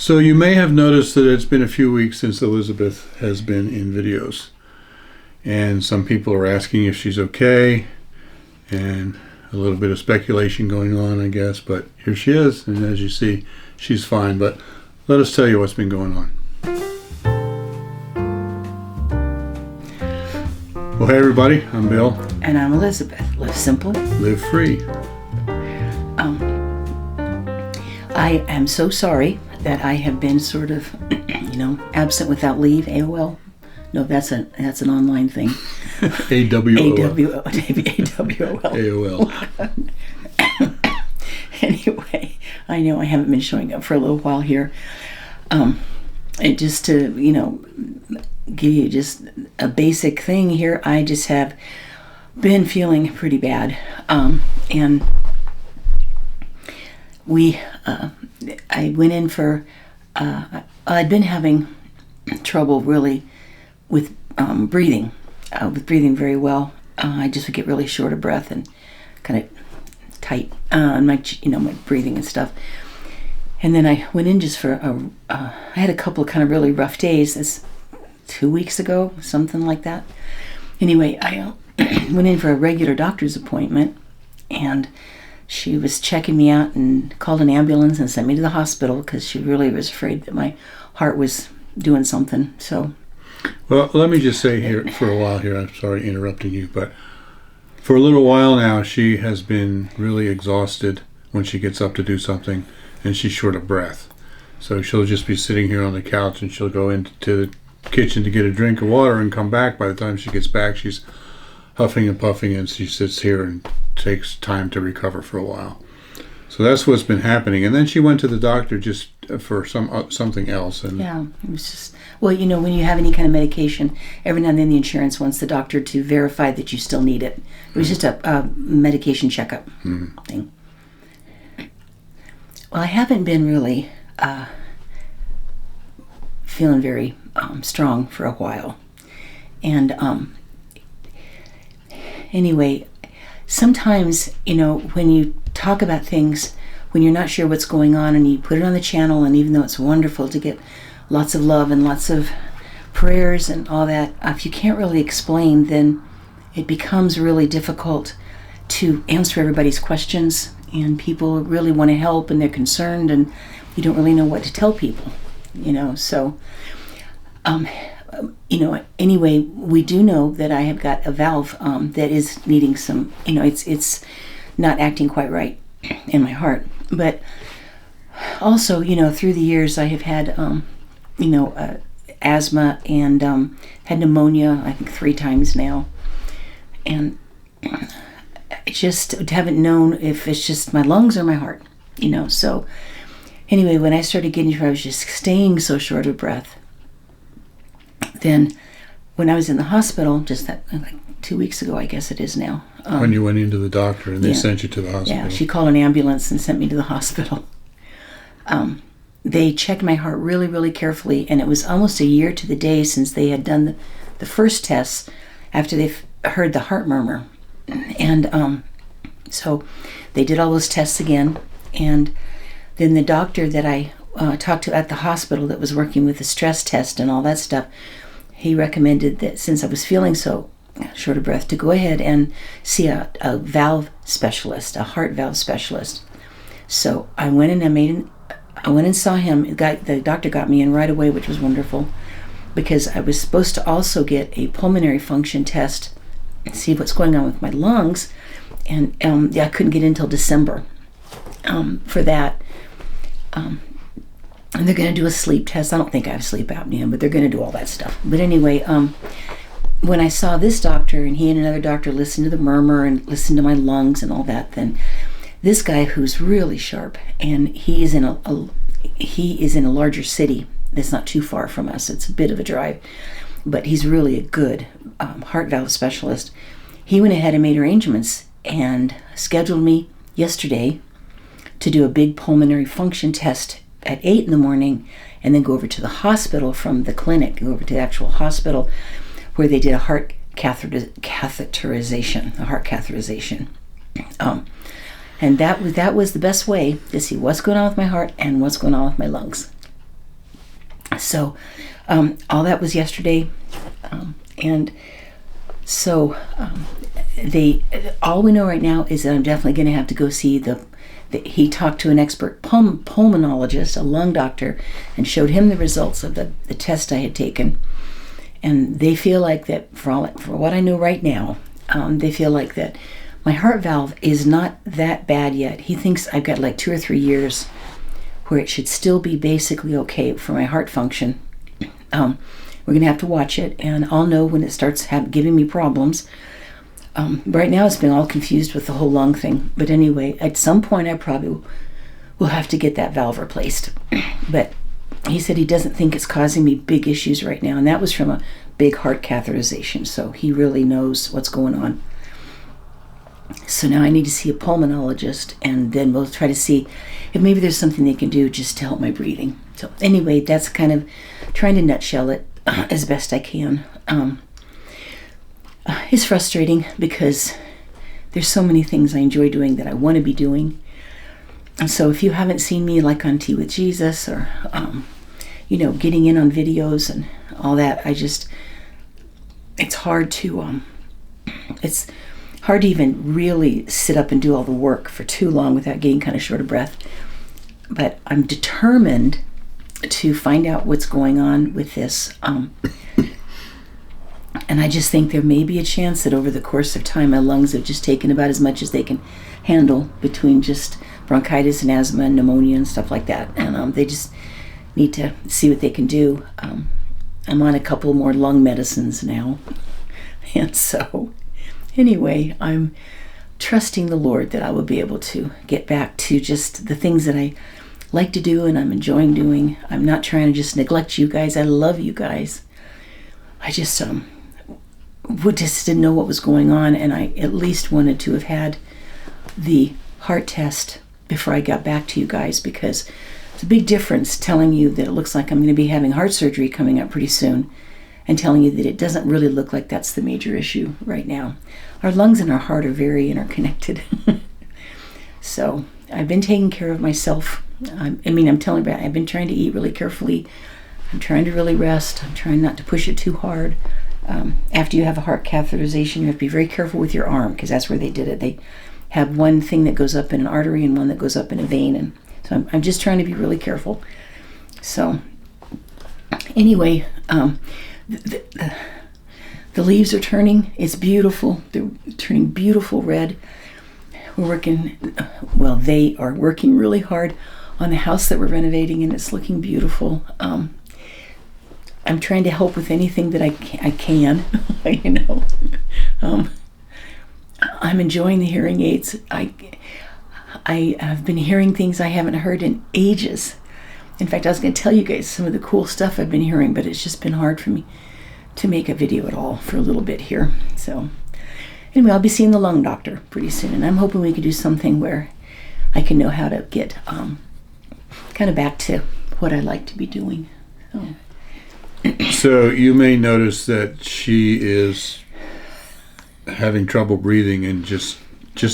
So you may have noticed that it's been a few weeks since Elizabeth has been in videos. And some people are asking if she's okay. And a little bit of speculation going on, I guess. But here she is. And as you see, she's fine. But let us tell you what's been going on. Well, hey everybody. I'm Bill. And I'm Elizabeth. Live simple. Live free. I am so sorry that I have been sort of, absent without leave. AOL. No, that's an online thing. AWOL. AWOL. Anyway, I know I haven't been showing up for a little while here. And just to, give you just a basic thing here, I just have been feeling pretty bad. And I went in for, I'd been having trouble really with breathing very well. I just would get really short of breath and kind of tight on my breathing and stuff. And then I went in just for I had a couple of kind of really rough days. This 2 weeks ago, something like that. Anyway, I went in for a regular doctor's appointment, and she was checking me out and called an ambulance and sent me to the hospital because she really was afraid that my heart was doing something. So, well, let me just say here for a while here, I'm sorry interrupting you, but for a little while now, she has been really exhausted when she gets up to do something, and she's short of breath. So she'll just be sitting here on the couch, and she'll go into the kitchen to get a drink of water and come back. By the time she gets back, she's huffing and puffing, and she sits here and takes time to recover for a while. So that's what's been happening. And then she went to the doctor just for something else. And yeah, it was just, well, when you have any kind of medication, every now and then the insurance wants the doctor to verify that you still need it. It was just a medication checkup thing. Well, I haven't been really feeling very strong for a while. And anyway, sometimes, when you talk about things, when you're not sure what's going on and you put it on the channel, and even though it's wonderful to get lots of love and lots of prayers and all that, if you can't really explain, then it becomes really difficult to answer everybody's questions, and people really want to help and they're concerned, and you don't really know what to tell people, so anyway, we do know that I have got a valve that is needing some, it's not acting quite right in my heart. But also, through the years I have had, asthma and had pneumonia, I think 3 times now. And I just haven't known if it's just my lungs or my heart, So anyway, when I started getting here, I was just staying so short of breath. Then when I was in the hospital, just that 2 weeks ago, I guess it is now. When you went into the doctor and they sent you to the hospital. Yeah, she called an ambulance and sent me to the hospital. They checked my heart really, really carefully, and it was almost a year to the day since they had done the first tests after they heard the heart murmur. And so they did all those tests again, and then the doctor that I talked to at the hospital that was working with the stress test and all that stuff, he recommended that since I was feeling so short of breath, to go ahead and see a valve specialist, a heart valve specialist. So I went and saw him. The doctor got me in right away, which was wonderful, because I was supposed to also get a pulmonary function test and see what's going on with my lungs, and I couldn't get in until December for that. And they're going to do a sleep test. I don't think I have sleep apnea, but they're going to do all that stuff. But anyway, when I saw this doctor, and he and another doctor listened to the murmur and listened to my lungs and all that, then this guy who's really sharp, and he is in a larger city that's not too far from us. It's a bit of a drive, but he's really a good heart valve specialist. He went ahead and made arrangements and scheduled me yesterday to do a big pulmonary function test at 8 in the morning, and then go over to the hospital from the clinic, go over to the actual hospital where they did a heart catheterization. And that was the best way to see what's going on with my heart and what's going on with my lungs. So all that was yesterday, and so all we know right now is that I'm definitely going to have to go see he talked to an expert pulmonologist, a lung doctor, and showed him the results of the test I had taken. And they feel like that, for what I know right now, they feel like that my heart valve is not that bad yet. He thinks I've got like 2 or 3 years where it should still be basically okay for my heart function. We're going to have to watch it, and I'll know when it starts giving me problems. Right now it's been all confused with the whole lung thing. But anyway, at some point I probably will have to get that valve replaced. But he said he doesn't think it's causing me big issues right now. And that was from a big heart catheterization. So he really knows what's going on. So now I need to see a pulmonologist, and then we'll try to see if maybe there's something they can do just to help my breathing. So anyway, that's kind of trying to nutshell it as best I can. It's frustrating because there's so many things I enjoy doing that I want to be doing. And so if you haven't seen me like on Tea with Jesus, or getting in on videos and all that, it's hard to even really sit up and do all the work for too long without getting kind of short of breath. But I'm determined to find out what's going on with this. And I just think there may be a chance that over the course of time, my lungs have just taken about as much as they can handle between just bronchitis and asthma and pneumonia and stuff like that. And they just need to see what they can do. I'm on a couple more lung medicines now. And so anyway, I'm trusting the Lord that I will be able to get back to just the things that I like to do and I'm enjoying doing. I'm not trying to just neglect you guys. I love you guys. I just didn't know what was going on, and I at least wanted to have had the heart test before I got back to you guys, because it's a big difference telling you that it looks like I'm going to be having heart surgery coming up pretty soon and telling you that it doesn't really look like that's the major issue right now. Our lungs and our heart are very interconnected. So I've been taking care of myself. I'm telling you, I've been trying to eat really carefully. I'm trying to really rest. I'm trying not to push it too hard. After you have a heart catheterization, you have to be very careful with your arm, because that's where they did it. They have one thing that goes up in an artery and one that goes up in a vein. And so I'm just trying to be really careful. So anyway, the leaves are turning. It's beautiful. They're turning beautiful red. They are working really hard on the house that we're renovating, and it's looking beautiful. I'm trying to help with anything that I can. I'm enjoying the hearing aids. I have been hearing things I haven't heard in ages. In fact, I was going to tell you guys some of the cool stuff I've been hearing, but it's just been hard for me to make a video at all for a little bit here. So anyway, I'll be seeing the lung doctor pretty soon, and I'm hoping we can do something where I can know how to get kind of back to what I like to be doing. So you may notice that she is having trouble breathing, and just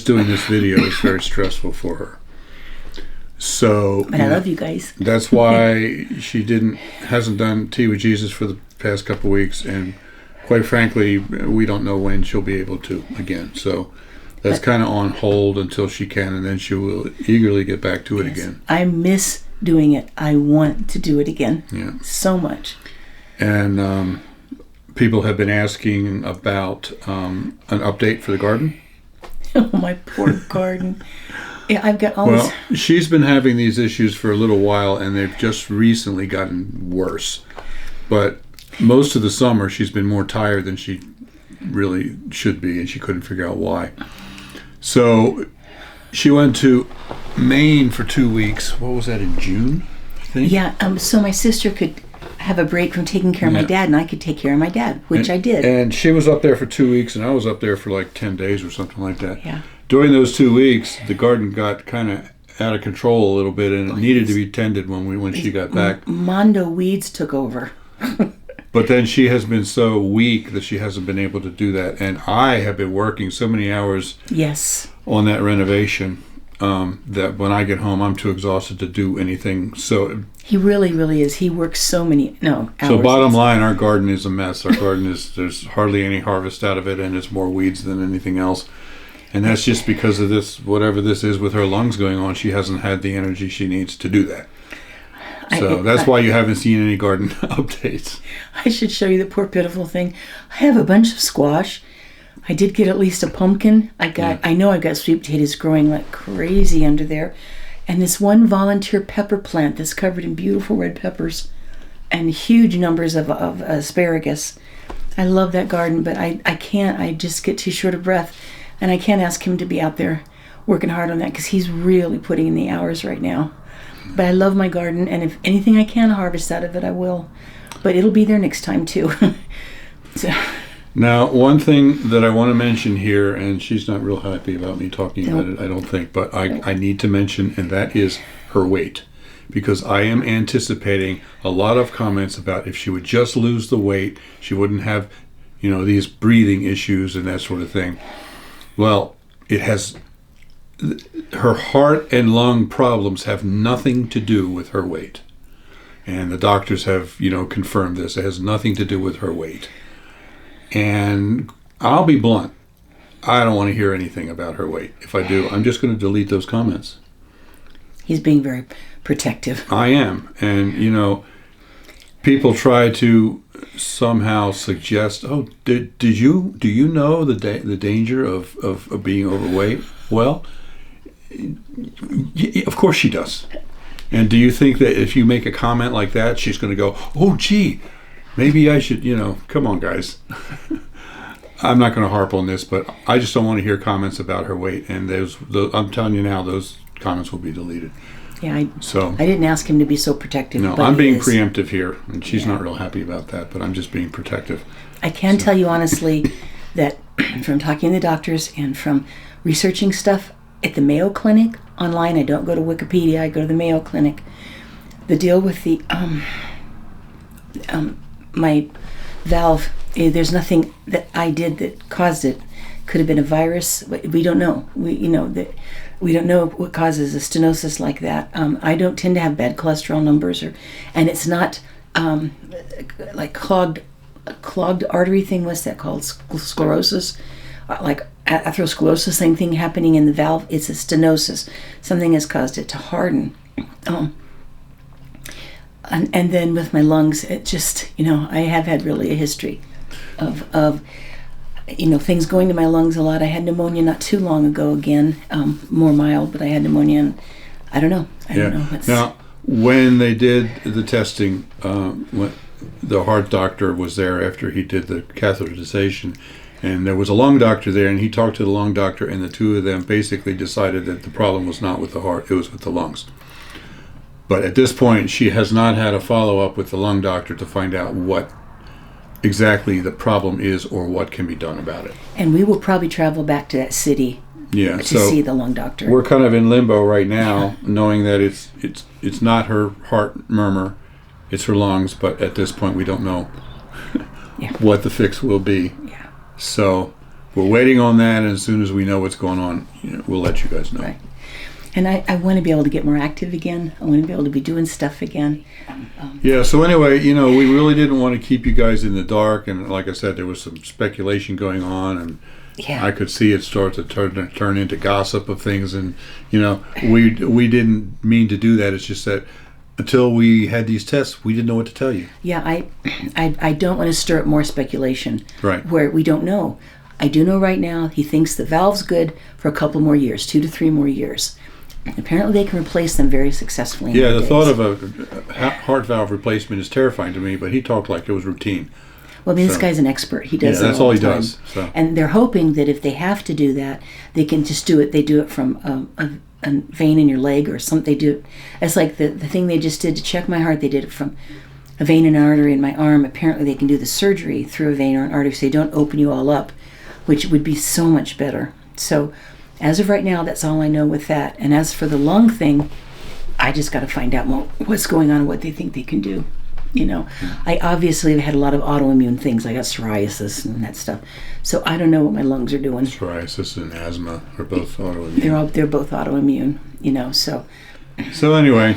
doing this video is very stressful for her. So, but I love you guys. That's why she hasn't done Tea with Jesus for the past couple of weeks, and quite frankly, we don't know when she'll be able to again. So that's kind of on hold until she can, and then she will eagerly get back to it again. I miss doing it. I want to do it again. Yeah, so much. And people have been asking about an update for the garden. Oh, my poor garden. Yeah, I've got all this. Well, she's been having these issues for a little while, and they've just recently gotten worse. But most of the summer, she's been more tired than she really should be, and she couldn't figure out why. So she went to Maine for 2 weeks. What was that, in June, I think? Yeah, so my sister could have a break from taking care of my dad, and I could take care of my dad, which I did. And she was up there for 2 weeks, and I was up there for like 10 days or something like that. Yeah. During those 2 weeks, the garden got kind of out of control a little bit, and it needed to be tended when she got back. Mondo weeds took over. But then she has been so weak that she hasn't been able to do that. And I have been working so many hours on that renovation. that when I get home, I'm too exhausted to do anything. So He really, really is. He works so many hours. So bottom line, our garden is a mess. Our garden there's hardly any harvest out of it, and it's more weeds than anything else. And that's just because of this, whatever this is with her lungs going on. She hasn't had the energy she needs to do that. So that's why you haven't seen any garden updates. I should show you the poor pitiful thing. I have a bunch of squash. I did get at least a pumpkin. I know I've got sweet potatoes growing like crazy under there. And this one volunteer pepper plant that's covered in beautiful red peppers and huge numbers of asparagus. I love that garden, but I can't. I just get too short of breath. And I can't ask him to be out there working hard on that because he's really putting in the hours right now. But I love my garden, and if anything I can harvest out of it, I will. But it'll be there next time, too. So. Now, one thing that I want to mention here, and she's not real happy about me talking about it, I don't think, but I need to mention, and that is her weight. Because I am anticipating a lot of comments about if she would just lose the weight, she wouldn't have, these breathing issues and that sort of thing. Well, it has... Her heart and lung problems have nothing to do with her weight. And the doctors have, confirmed this. It has nothing to do with her weight. And I'll be blunt. I don't want to hear anything about her weight. If I do, I'm just going to delete those comments. He's being very protective. I am. And, people try to somehow suggest, do you know the danger of being overweight? Well, of course she does. And do you think that if you make a comment like that, she's going to go, oh, gee, maybe I should, come on, guys. I'm not going to harp on this, but I just don't want to hear comments about her weight. And I'm telling you now, those comments will be deleted. Yeah, I didn't ask him to be so protective. No, but I'm being preemptive here, and she's not real happy about that, but I'm just being protective. I can tell you honestly that from talking to the doctors and from researching stuff, at the Mayo Clinic online, I don't go to Wikipedia, I go to the Mayo Clinic. The deal with the my valve, there's nothing that I did that caused it. Could have been a virus. We don't know. We don't know what causes a stenosis like that. I don't tend to have bad cholesterol numbers, and it's not like clogged artery thing. What's that called? Sclerosis. Like atherosclerosis, same thing happening in the valve. It's a stenosis. Something has caused it to harden. And then with my lungs, it just, I have had really a history of things going to my lungs a lot. I had pneumonia not too long ago again, more mild, but I had pneumonia, and I don't know. I don't know. Now, when they did the testing, when the heart doctor was there after he did the catheterization, and there was a lung doctor there, and he talked to the lung doctor, and the two of them basically decided that the problem was not with the heart, it was with the lungs. But at this point, she has not had a follow-up with the lung doctor to find out what exactly the problem is or what can be done about it. And we will probably travel back to that city to see the lung doctor. We're kind of in limbo right now, knowing that it's not her heart murmur, it's her lungs, but at this point we don't know what the fix will be. Yeah. So we're waiting on that, and as soon as we know what's going on, we'll let you guys know. Right. And I want to be able to get more active again. I want to be able to be doing stuff again. So anyway, we really didn't want to keep you guys in the dark, and like I said, there was some speculation going on, and I could see it start to turn into gossip of things, and we didn't mean to do that. It's just that until we had these tests, we didn't know what to tell you. Yeah, I don't want to stir up more speculation. Right. Where we don't know. I do know right now he thinks the valve's good for a couple more years, 2 to 3 more years. Apparently they can replace them very successfully. Yeah, the thought of a heart valve replacement is terrifying to me, but he talked like it was routine. Well, this guy's an expert. He does that's all he does. So. And they're hoping that if they have to do that, they can just do it. They do it from a vein in your leg or something. They do it. It's like the thing they just did to check my heart. They did it from a vein and an artery in my arm. Apparently they can do the surgery through a vein or an artery so they don't open you all up, which would be so much better. So as of right now, that's all I know with that. And as for the lung thing, I just got to find out more what's going on and what they think they can do. You know, I obviously have had a lot of autoimmune things. I got psoriasis and that stuff. So I don't know what my lungs are doing. Psoriasis and asthma are both autoimmune. They're both autoimmune, you know, so. So anyway,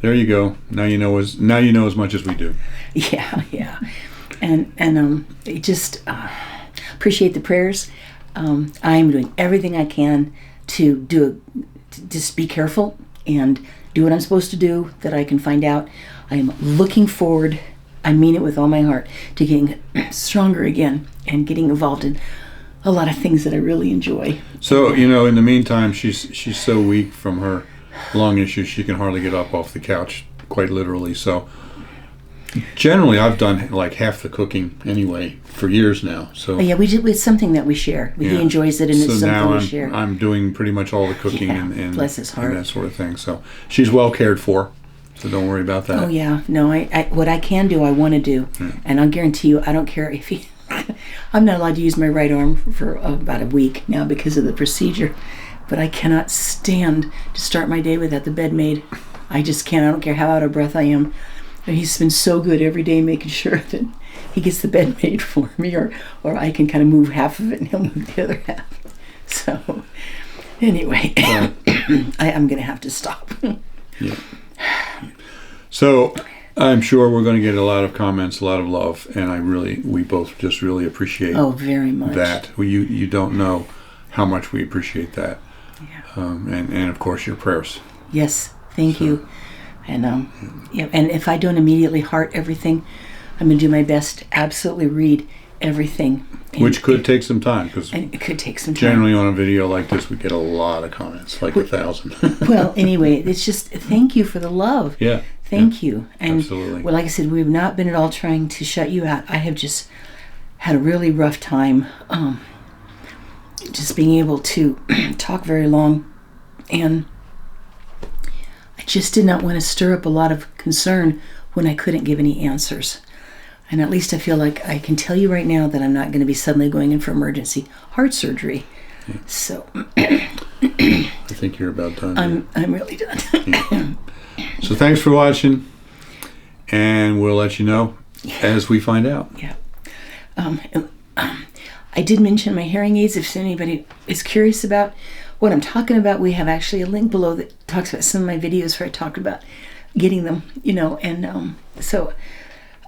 there you go. Now you know as much as we do. Yeah. And just appreciate the prayers. I'm doing everything I can to just be careful and do what I'm supposed to do that I can find out. I am looking forward, I mean it with all my heart, to getting stronger again and getting involved in a lot of things that I really enjoy. So, you know, in the meantime, she's so weak from her lung issues, she can hardly get up off the couch, quite literally. So generally, I've done like half the cooking anyway for years now. So yeah, it's something that we share. He enjoys it, and it's something now we share. I'm doing pretty much all the cooking and bless his heart, and that sort of thing. So she's well cared for. So don't worry about that. Oh yeah, no. I what I can do, I want to do, and I'll guarantee you, I don't care if he. I'm not allowed to use my right arm for about a week now because of the procedure, but I cannot stand to start my day without the bed made. I just can't. I don't care how out of breath I am. And he's been so good every day making sure that he gets the bed made for me, or I can kind of move half of it and he'll move the other half. So anyway, I'm going to have to stop. Yeah. So I'm sure we're going to get a lot of comments, a lot of love, and we both just really appreciate very much that. You don't know how much we appreciate that. Yeah. And of course your prayers. Yes, thank you. And and if I don't immediately heart everything, I'm going to do my best to absolutely read everything. Which could take some time, because it could take some time. Generally on a video like this, we get a lot of comments, like 1,000. Well, anyway, it's just thank you for the love. Yeah. Thank you. And absolutely. Well, like I said, we've not been at all trying to shut you out. I have just had a really rough time just being able to talk very long, and I just did not want to stir up a lot of concern when I couldn't give any answers. And at least I feel like I can tell you right now that I'm not going to be suddenly going in for emergency heart surgery. Yeah. So I think you're about done. I'm really done. Yeah. So thanks for watching, and we'll let you know as we find out. Yeah. I did mention my hearing aids. If anybody is curious about what I'm talking about, we have actually a link below that talks about some of my videos where I talk about getting them, you know, and so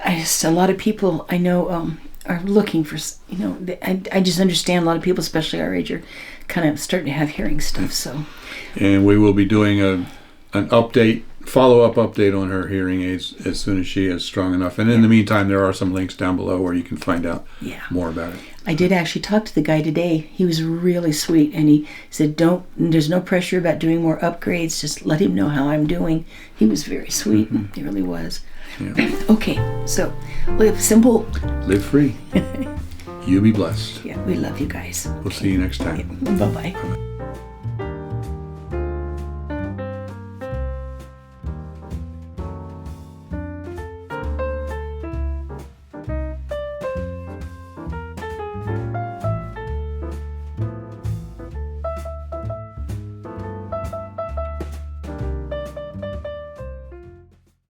a lot of people I know are looking for, you know, I just understand a lot of people, especially our age, are kind of starting to have hearing stuff. So, and we will be doing an follow-up update on her hearing aids as soon as she is strong enough. And in the meantime, there are some links down below where you can find out more about it. I did actually talk to the guy today. He was really sweet, and he said, there's no pressure about doing more upgrades. Just let him know how I'm doing. He was very sweet. He really was. Yeah. Okay, so live simple. Live free. You be blessed. Yeah, we love you guys. We'll see you next time. Yeah. Bye-bye. Bye-bye.